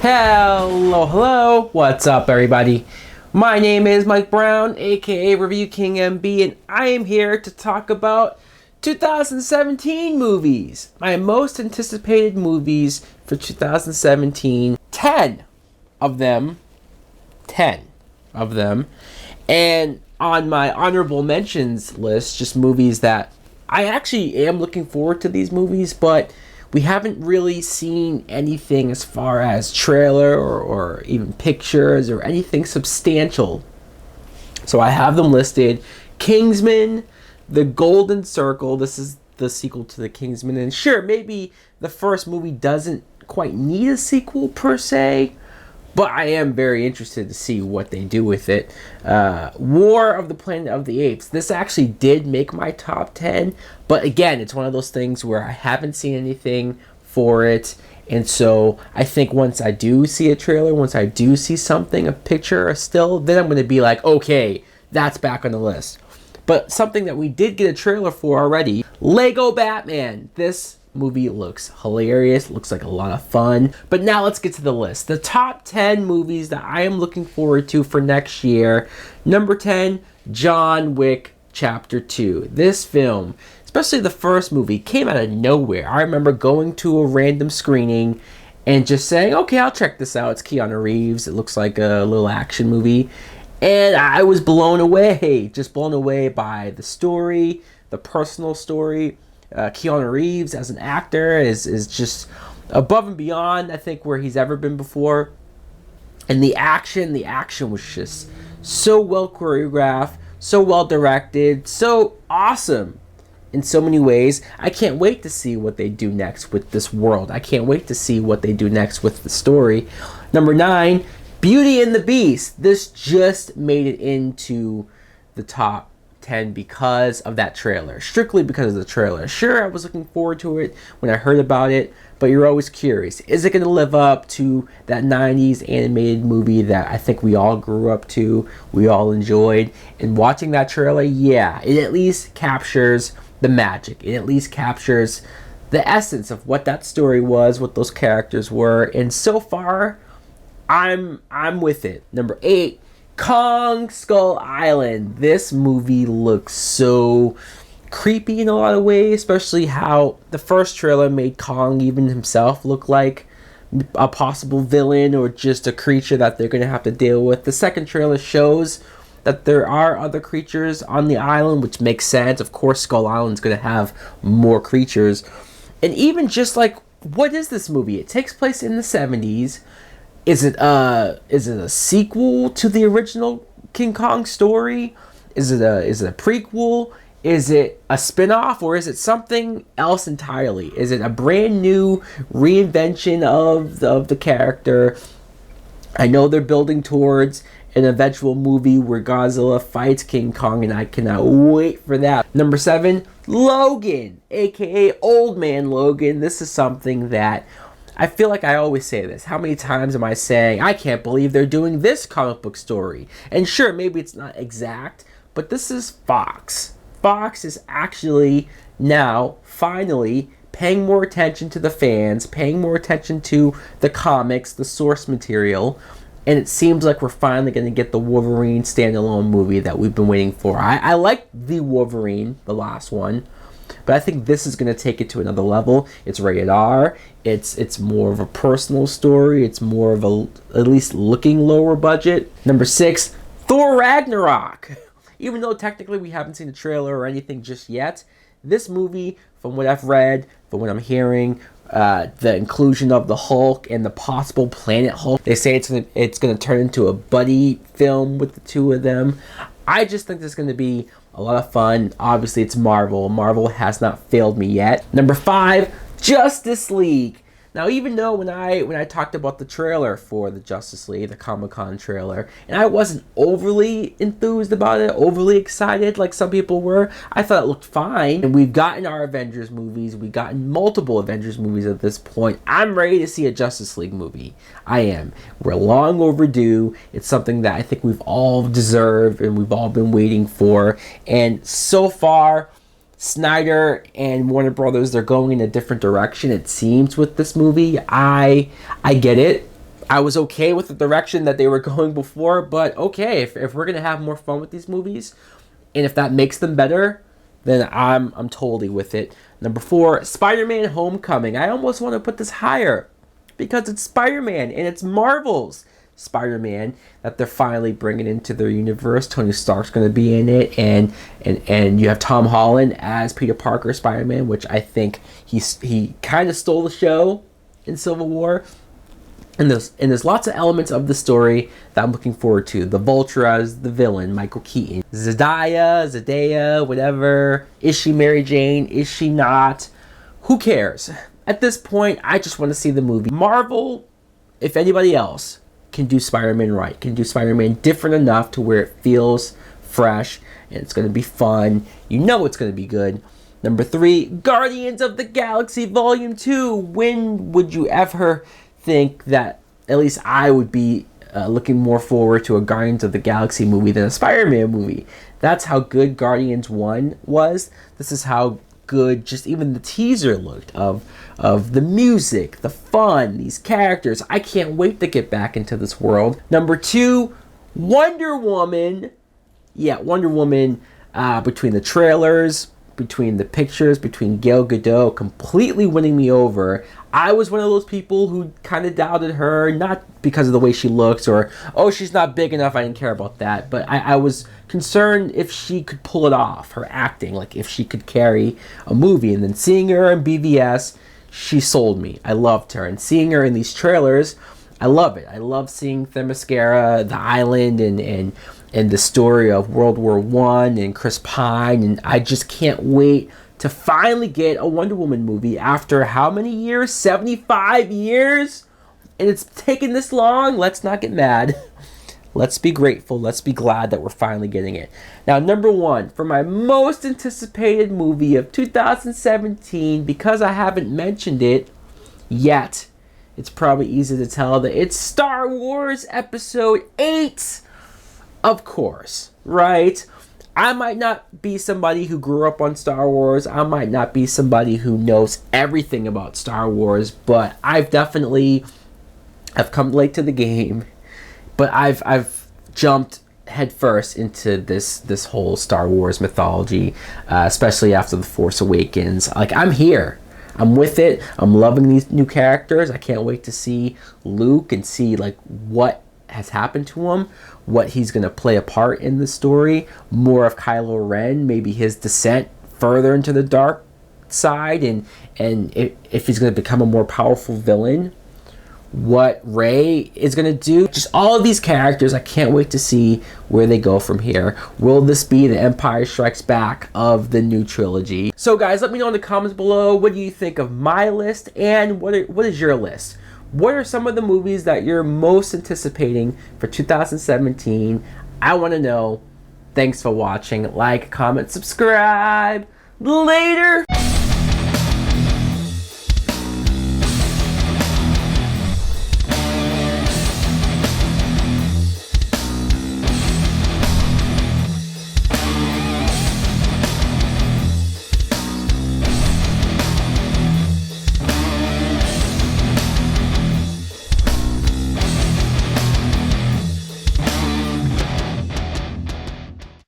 Hello, what's up everybody? My name is Mike Brown, aka ReviewKingMB, and I am here to talk about 2017 movies. My most anticipated movies for 2017. 10 of them. And on my honorable mentions list, just movies that I actually am looking forward to these movies, but we haven't really seen anything as far as trailer or even pictures or anything substantial. So I have them listed. Kingsman, The Golden Circle. This is the sequel to The Kingsman. And sure, maybe the first movie doesn't quite need a sequel per se, but I am very interested to see what they do with it. War of the Planet of the Apes. This actually did make my top 10, but again, it's one of those things where I haven't seen anything for it, and so I think once I do see a trailer, once I do see something, a picture, a still, then I'm going to be like, okay, that's back on the list. But something that we did get a trailer for already, Lego Batman. This movie looks hilarious, looks like a lot of fun. But now let's get to the list. The top 10 movies that I am looking forward to for next year. Number 10, John Wick Chapter 2. This film, especially the first movie, came out of nowhere. I remember going to a random screening and just saying, okay, I'll check this out. It's Keanu Reeves. It looks like a little action movie. And I was blown away, just blown away by the story, the personal story. Keanu Reeves as an actor is just above and beyond, I think, where he's ever been before. And the action was just so well choreographed, so well directed, so awesome in so many ways. I can't wait to see what they do next with this world. I can't wait to see what they do next with the story. Number 9, Beauty and the Beast. This just made it into the top 10 because of that trailer, strictly because of the trailer. Sure, I was looking forward to it when I heard about it, but you're always curious, is it going to live up to that 90s animated movie that I think we all grew up to, we all enjoyed? And watching that trailer, yeah, it at least captures the magic, it at least captures the essence of what that story was, what those characters were, and so far I'm with it. Number 8, Kong Skull Island. This movie looks so creepy in a lot of ways, especially how the first trailer made Kong even himself look like a possible villain or just a creature that they're going to have to deal with. The second trailer shows that there are other creatures on the island, which makes sense. Of course, Skull Island's going to have more creatures. And even just like, what is this movie? It takes place in the 70s. Is it a sequel to the original King Kong story? Is it a prequel? Is it a spin-off, or is it something else entirely? Is it a brand new reinvention of the character? I know they're building towards an eventual movie where Godzilla fights King Kong, and I cannot wait for that. Number 7, Logan, aka Old Man Logan. This is something that I feel like I always say this. How many times am I saying, I can't believe they're doing this comic book story? And sure, maybe it's not exact, but this is Fox. Fox is actually now, finally, paying more attention to the fans, paying more attention to the comics, the source material, and it seems like we're finally going to get the Wolverine standalone movie that we've been waiting for. I like the Wolverine, the last one, but I think this is going to take it to another level. It's rated R. It's more of a personal story. It's more of a, at least looking, lower budget. Number 6, Thor Ragnarok. Even though technically we haven't seen the trailer or anything just yet, this movie, from what I've read, from what I'm hearing, the inclusion of the Hulk and the possible Planet Hulk, they say it's gonna turn into a buddy film with the two of them. I just think this is going to be a lot of fun. Obviously, it's Marvel. Marvel has not failed me yet. Number 5, Justice League. Now, even though when I talked about the trailer for the Justice League, the Comic-Con trailer, and I wasn't overly enthused about it, overly excited like some people were, I thought it looked fine. And we've gotten our Avengers movies. We've gotten multiple Avengers movies at this point. I'm ready to see a Justice League movie. I am. We're long overdue. It's something that I think we've all deserved and we've all been waiting for. And so far, Snyder and Warner Brothers, they're going in a different direction, it seems, with this movie. I get it. I was okay with the direction that they were going before, but okay, if we're gonna have more fun with these movies, and if that makes them better, then I'm totally with it. Number 4, Spider-Man: Homecoming. I almost want to put this higher because it's Spider-Man and it's Marvel's Spider-Man that they're finally bringing into their universe. Tony Stark's going to be in it, and you have Tom Holland as Peter Parker Spider-Man, which I think he kind of stole the show in Civil War. And there's lots of elements of the story that I'm looking forward to. The Vulture as the villain, Michael Keaton. Zendaya, whatever. Is she Mary Jane? Is she not? Who cares? At this point, I just want to see the movie. Marvel, if anybody else, can do Spider-Man right. Can do Spider-Man different enough to where it feels fresh and it's going to be fun. You know it's going to be good. Number 3, Guardians of the Galaxy Volume 2. When would you ever think that at least I would be looking more forward to a Guardians of the Galaxy movie than a Spider-Man movie? That's how good Guardians 1 was. This is how good just even the teaser looked of the music, the fun, these characters. I can't wait to get back into this world. Number 2, Wonder Woman. Yeah, Wonder Woman, between the trailers, between the pictures, between Gal Gadot completely winning me over. I was one of those people who kind of doubted her, not because of the way she looks or, oh, she's not big enough, I didn't care about that, but I was concerned if she could pull it off, her acting, like if she could carry a movie. And then seeing her in BVS, she sold me. I loved her. And seeing her in these trailers, I love it. I love seeing Themyscira, the island, and the story of World War I and Chris Pine, and I just can't wait to finally get a Wonder Woman movie after how many years? 75 years? And it's taken this long? Let's not get mad. Let's be grateful. Let's be glad that we're finally getting it. Now, number 1, for my most anticipated movie of 2017, because I haven't mentioned it yet, it's probably easy to tell that it's Star Wars Episode 8. Of course, right? I might not be somebody who grew up on Star Wars. I might not be somebody who knows everything about Star Wars, but I've come late to the game. But I've jumped headfirst into this whole Star Wars mythology, especially after The Force Awakens. Like, I'm here. I'm with it. I'm loving these new characters. I can't wait to see Luke and see like what has happened to him, what he's going to play a part in the story. More of Kylo Ren, maybe his descent further into the dark side, and if he's going to become a more powerful villain, what Rey is going to do. Just all of these characters, I can't wait to see where they go from here. Will this be the Empire Strikes Back of the new trilogy? So guys, let me know in the comments below, what do you think of my list, and what is your list? What are some of the movies that you're most anticipating for 2017? I want to know. Thanks for watching. Like, comment, subscribe. Later!